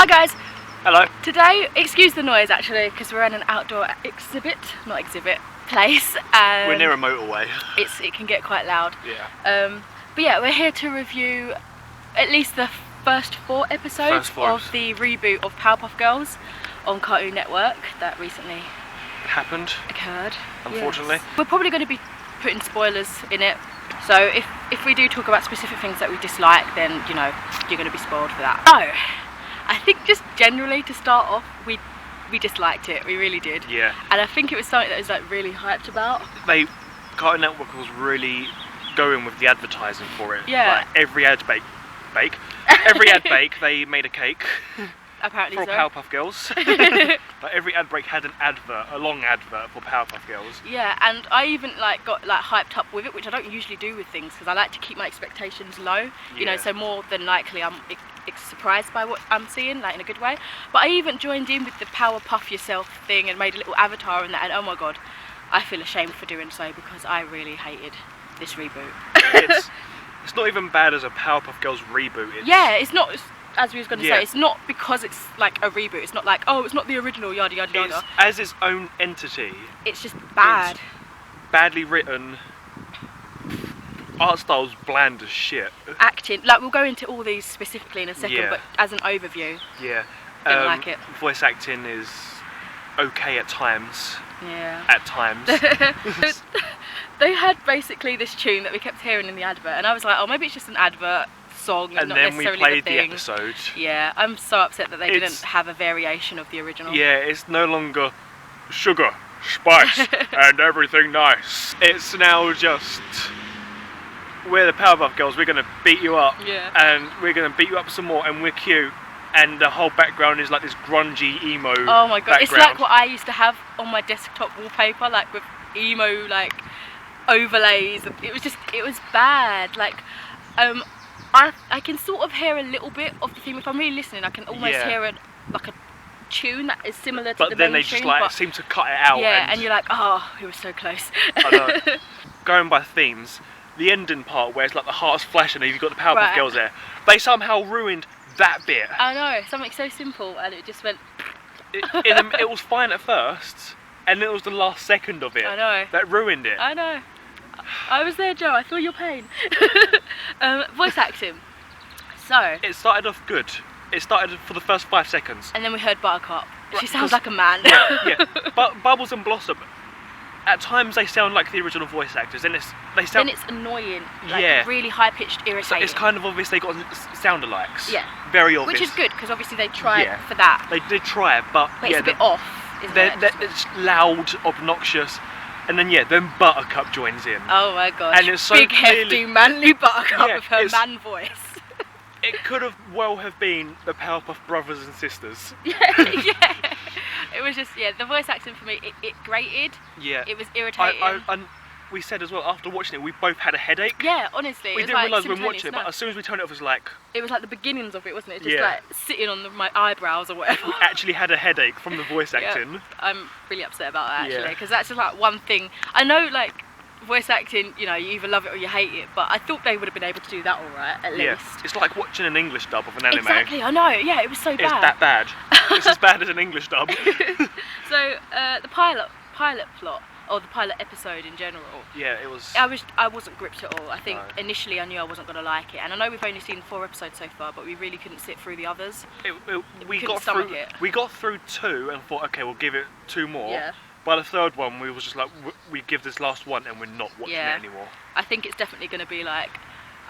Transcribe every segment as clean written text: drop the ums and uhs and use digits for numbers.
Hi guys. Hello. Today, excuse the noise actually, because we're in an outdoor place, and We're near a motorway. It can get quite loud. Yeah. But yeah, we're here to review at least the first four episodes of the reboot of Powerpuff Girls on Cartoon Network that recently occurred. Unfortunately. Yes. We're probably going to be putting spoilers in it. So if we do talk about specific things that we dislike, then you know you're going to be spoiled for that. So I think just generally to start off, we disliked it. We really did. Yeah. And I think it was something that was like really hyped about. Cartoon Network was really going with the advertising for it. Yeah. Like every ad bake, they made a cake. Apparently for so. Powerpuff Girls. Like every ad break had an advert, a long advert for Powerpuff Girls. Yeah, and I even got hyped up with it, which I don't usually do with things because I like to keep my expectations low. You know, so more than likely I'm surprised by what I'm seeing, like in a good way. But I even joined in with the Powerpuff Yourself thing and made a little avatar in that, and oh my god, I feel ashamed for doing so because I really hated this reboot. It's not even bad as a Powerpuff Girls reboot. It's not. As we was going to say, it's not because it's like a reboot. It's not like, oh, it's not the original, yada yada yada. It's as its own entity. It's just bad. It's badly written. Art style's bland as shit. Acting, like we'll go into all these specifically in a second, but as an overview, didn't like it. Voice acting is okay at times. Yeah. At times. They had basically this tune that we kept hearing in the advert, and I was like, oh, maybe it's just an advert song and not then we necessarily played the episode. Yeah, I'm so upset that they didn't have a variation of the original. Yeah, it's no longer sugar, spice, and everything nice. It's now just, we're the Powerpuff Girls, we're going to beat you up, and we're going to beat you up some more, and we're cute, and the whole background is like this grungy, emo Oh my god, background. It's like what I used to have on my desktop wallpaper, like with emo, like, overlays. It was bad. Like, I can sort of hear a little bit of the theme. If I'm really listening, I can almost hear a tune that is similar to the main tune. But then they just seem to cut it out. Yeah, and you're like, oh, it was so close. I know. Going by themes, the ending part where it's like the heart's flashing and you've got the Powerpuff Girls there, they somehow ruined that bit. I know, something so simple, and it just went... It was fine at first, and it was the last second of it that ruined it. I know. I was there, Joe. I feel your pain. Voice acting. So it started off good. It started for the first 5 seconds, and then we heard Buttercup. She sounds like a man. Yeah. But Bubbles and Blossom, at times they sound like the original voice actors. Then it's annoying. Like really high pitched, irritating. So it's kind of obvious they got sound alikes. Yeah. Very obvious. Which is good because obviously they tried for that. They did try it, but it's a bit off. Isn't it? It's loud, obnoxious. And then Buttercup joins in. Oh my gosh. And it's so big, hefty, manly Buttercup with her man voice. It could have been the Powerpuff brothers and sisters. Yeah. It was just, the voice acting for me, it grated. Yeah. It was irritating. We said as well, after watching it, we both had a headache. Yeah, honestly. We didn't realise we were watching it, but as soon as we turned it off, it was like... It was like the beginnings of it, wasn't it? Just like sitting on my eyebrows or whatever. We actually had a headache from the voice acting. I'm really upset about that, actually, because that's just like one thing. I know, like, voice acting, you know, you either love it or you hate it, but I thought they would have been able to do that alright, at least. It's like watching an English dub of an anime. Exactly, I know, it was so bad. It's that bad. It's as bad as an English dub. So, the pilot plot, or the pilot episode in general. Yeah, it was... I wasn't gripped at all. I think initially I knew I wasn't going to like it, and I know we've only seen 4 episodes so far, but we really couldn't sit through the others. We got through 2 and thought, okay, well give it 2 more. Yeah. By the 3rd one, we was just like, we give this last one, and we're not watching it anymore. I think it's definitely going to be like,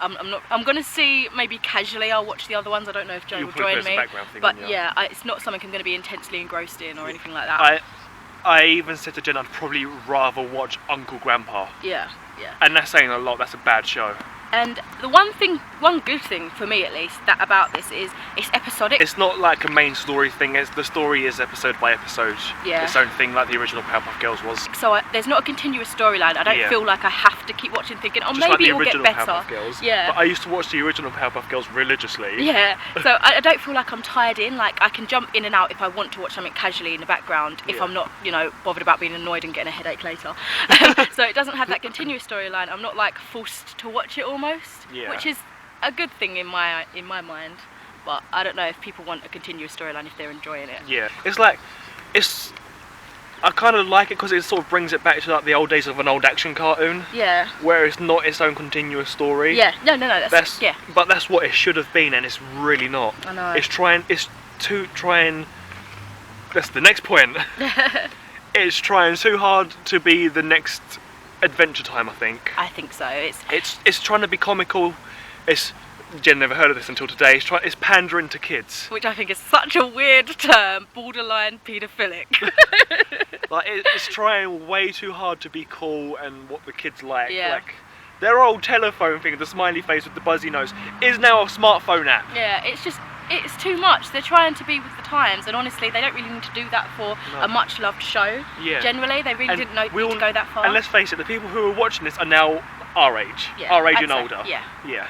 I'm going to see, maybe casually I'll watch the other ones. I don't know if Joe will join me, but it's not something I'm going to be intensely engrossed in or anything like that. I even said to Jen I'd probably rather watch Uncle Grandpa. Yeah. And that's saying a lot. That's a bad show. And the one good thing for me at least about this is it's episodic. It's not like a main story thing. The story is episode by episode. Yeah. Its own thing, like the original Powerpuff Girls was. So there's not a continuous storyline. I don't feel like I have to keep watching thinking, oh, just maybe like it will get better. Powerpuff Girls. Yeah. But I used to watch the original Powerpuff Girls religiously. Yeah. So I don't feel like I'm tied in. Like I can jump in and out if I want to watch something casually in the background. If I'm not, bothered about being annoyed and getting a headache later. So it doesn't have that continuous storyline. I'm not like forced to watch it almost. Yeah. Which is a good thing in my mind. but I don't know if people want a continuous storyline if they're enjoying it. Yeah, it's like, I kind of like it because it sort of brings it back to like the old days of an old action cartoon. Yeah. Where it's not its own continuous story. Yeah, no, yeah. But that's what it should have been, and it's really not. I know. It's to try and. That's the next point. It's trying too hard to be the next Adventure Time, I think. I think so. It's trying to be comical. Jen never heard of this until today. It's pandering to kids. Which I think is such a weird term, borderline paedophilic. Like it's trying way too hard to be cool and what the kids like. Yeah. Like their old telephone thing, the smiley face with the buzzy nose, is now a smartphone app. Yeah, it's too much. They're trying to be with the times, and honestly, they don't really need to do that for a much loved show. Yeah. Generally, they really didn't need to go that far. And let's face it, the people who are watching this are now our age. Yeah, our age I'd and say, older. Yeah. Yeah.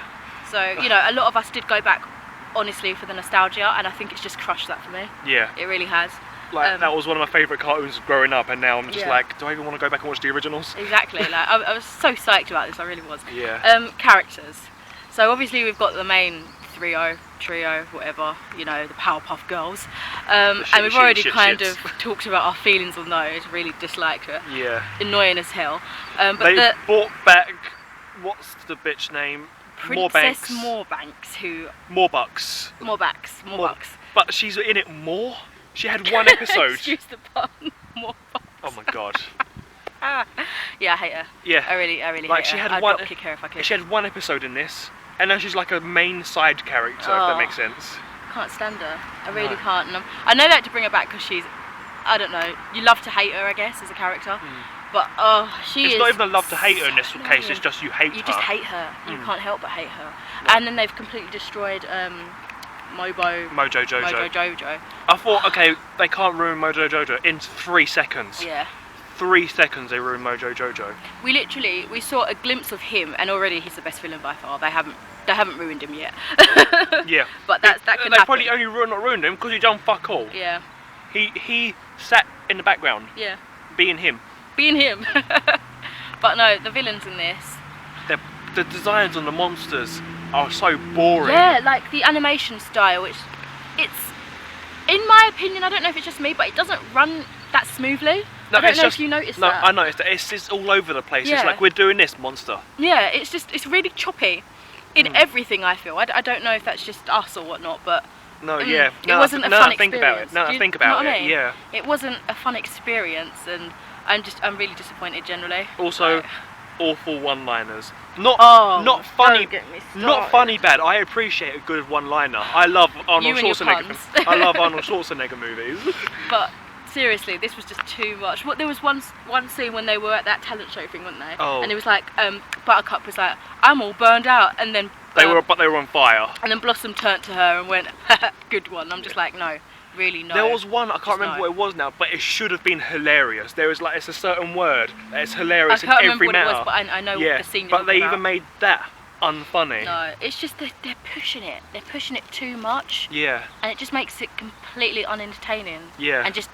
So, you know, a lot of us did go back, honestly, for the nostalgia, and I think it's just crushed that for me. Yeah. It really has. Like, that was one of my favourite cartoons growing up, and now I'm just like, do I even want to go back and watch the originals? Exactly. Like, I was so psyched about this, I really was. Yeah. Characters. So, obviously, we've got the main trio, whatever, you know, the Powerpuff Girls. And we've already kind of talked about our feelings on those, really disliked it. Yeah. Annoying as hell. But they brought back, what's the bitch name? Princess Morebanks, who... Morebucks. But she's in it more. She had one episode. Excuse the pun. Morebucks. Oh my god. Yeah, I hate her. Yeah. I really like hate her. I'd drop kick her if I could. She had one episode in this, and now she's like a main side character, if that makes sense. Can't stand her. I really can't. And I know that to bring her back because she's, I don't know, you love to hate her, I guess, as a character. But it's not even a love to hate her in this case, it's just you hate her. You just hate her. You can't help but hate her. Yeah. And then they've completely destroyed Mojo Jojo. I thought, okay, they can't ruin Mojo Jojo in 3 seconds. Yeah. 3 seconds they ruined Mojo Jojo. We saw a glimpse of him, and already he's the best villain by far. They haven't ruined him yet. Yeah. But that can happen. They probably only ruined him because he done fuck all. Yeah. He sat in the background. Yeah. Being him. But no, the villains in this. The designs on the monsters are so boring. Yeah, like the animation style, it's, in my opinion, I don't know if it's just me, but it doesn't run that smoothly. No, I don't know if you noticed that. No, I noticed that. It's all over the place. Yeah. It's like, we're doing this, monster. Yeah, it's really choppy in everything, I feel. I don't know if that's just us or whatnot, but... No, yeah. It wasn't a fun experience. I think about it, yeah. It wasn't a fun experience, and I'm really disappointed generally. Also, awful one-liners. Not funny. Not funny bad. I appreciate a good one-liner. I love Arnold Schwarzenegger. I love Arnold Schwarzenegger movies. But seriously, this was just too much. There was one scene when they were at that talent show thing, weren't they? Oh. And it was like Buttercup was like, "I'm all burned out," and then they were on fire. And then Blossom turned to her and went, "Good one." I'm just like, no. Really no. There was one, I can't remember what it was now, but it should have been hilarious. There was like, it's a certain word that's hilarious in every I can't remember what matter. it was, but I know what the scene but they about. even made that unfunny. No, it's just they're pushing it. They're pushing it too much. Yeah. And it just makes it completely unentertaining. Yeah. And just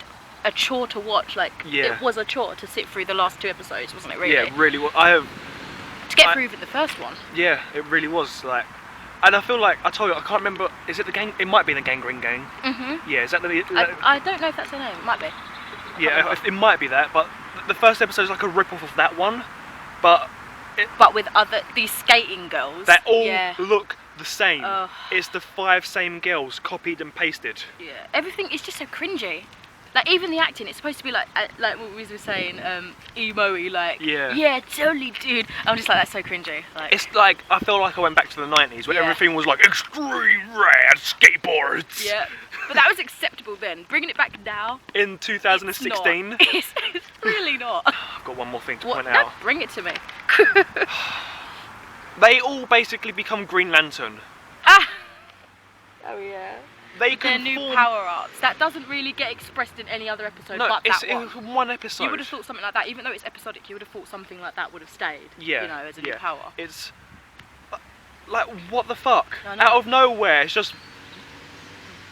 a chore to watch. Like, it was a chore to sit through the last 2 episodes, wasn't it really? Yeah, really was. To get through even the first one. Yeah, it really was. Like, and I feel like, I told you, I can't remember, is it the gang? It might be the Gangrene Gang. Yeah, is that the... I don't know if that's the name, it might be. Yeah, it might be that, but the first episode is like a rip-off of that one, but with these skating girls. They all look the same. Oh. It's the 5 same girls, copied and pasted. Yeah, everything is just so cringy. Like, even the acting, it's supposed to be like what we were saying, emo-y, like, yeah, totally, dude. I'm just like, that's so cringy. Like, it's like, I feel like I went back to the 90s where everything was like, extreme rad skateboards. Yeah, but that was acceptable then. Bringing it back now. In 2016. It's really not. I've got one more thing to point out. Bring it to me. They all basically become Green Lantern. Ah! Oh yeah. Their new power-ups. That doesn't really get expressed in any other episode but that one. It was one episode. You would have thought something like that, even though it's episodic, you would have thought something like that would have stayed. Yeah. You know, as a new power. It's... like, what the fuck? Out of nowhere, it's just...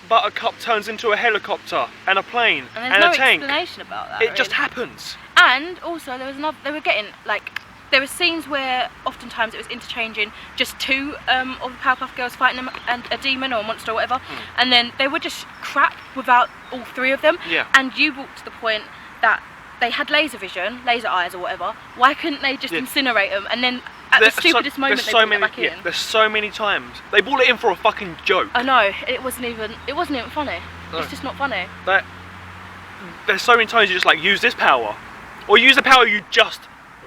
Buttercup turns into a helicopter, and a plane, and a tank. There's no explanation about that. It just happens. And also, there was another... They were getting, like... there were scenes where oftentimes it was interchanging just two of the Powerpuff Girls fighting a demon or a monster or whatever, and then they were just crap without all three of them. Yeah. And you brought to the point that they had laser vision, laser eyes or whatever. Why couldn't they just incinerate them and then at the stupidest moment they brought it back in? There's so many times they brought it in for a fucking joke. I know, it wasn't even funny. No. It's just not funny. There's so many times you just like use this power, or use the power you just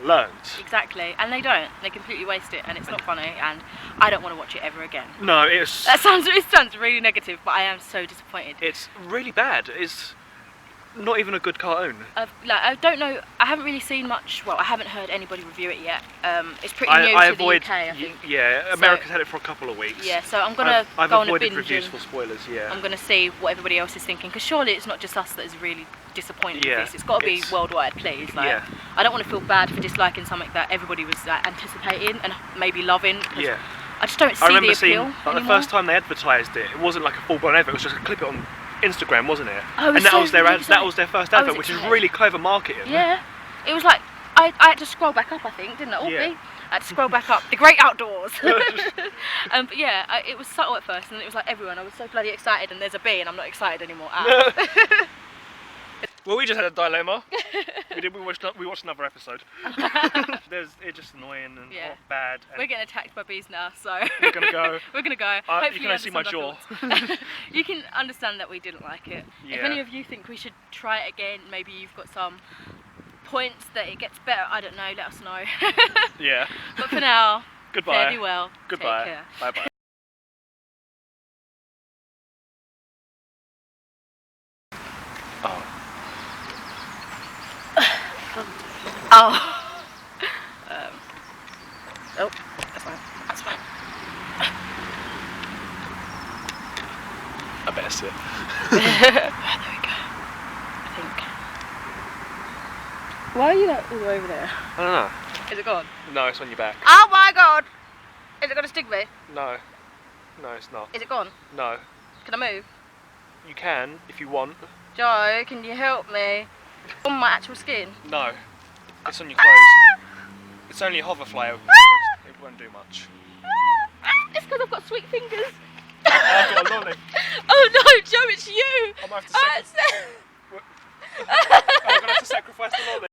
learned. Exactly, and they don't. They completely waste it, and it's not funny, and I don't want to watch it ever again. No, it sounds really negative, but I am so disappointed. It's really bad. It's not even a good cartoon. I don't know. I haven't really seen much. Well, I haven't heard anybody review it yet. It's pretty new to the UK, I think. Yeah, America's had it for a couple of weeks. Yeah, so I'm gonna I've go on a avoided binge reviews for spoilers. Yeah. I'm gonna see what everybody else is thinking, because surely it's not just us that is really disappointed with this. It's got to be worldwide, please. Like, I don't want to feel bad for disliking something that everybody was like anticipating and maybe loving. Yeah. I just don't see the appeal anymore. The first time they advertised it, it wasn't like a full-blown advert. It was just a clip it on Instagram, wasn't it? Oh, and that was their first advert, which is really clever marketing. Yeah, it was like I had to scroll back up, I think, didn't I? I had to scroll back up. The great outdoors. But yeah, it was subtle at first, and then it was like everyone. I was so bloody excited, and there's a bee, and I'm not excited anymore. Well, we just had a dilemma. We watched another episode. It's just annoying and bad. And we're getting attacked by bees now, so we're gonna go. We're gonna go. You can see my jaw. You can understand that we didn't like it. Yeah. If any of you think we should try it again, maybe you've got some points that it gets better. I don't know. Let us know. Yeah. But for now, goodbye. fare thee well. Goodbye. Take care. Bye bye. Oh, that's fine. That's fine. I better sit. There we go. I think. Why are you like all the way over there? I don't know. Is it gone? No, it's on your back. Oh my god! Is it gonna sting me? No. No, it's not. Is it gone? No. Can I move? You can, if you want. Joe, can you help me? On my actual skin? No. It's on your clothes. It's only a hoverfly. It won't do much. It's because I've got sweet fingers. I've got a lolly. Oh no, Joe, it's you! I'm gonna have to sacrifice the lolly.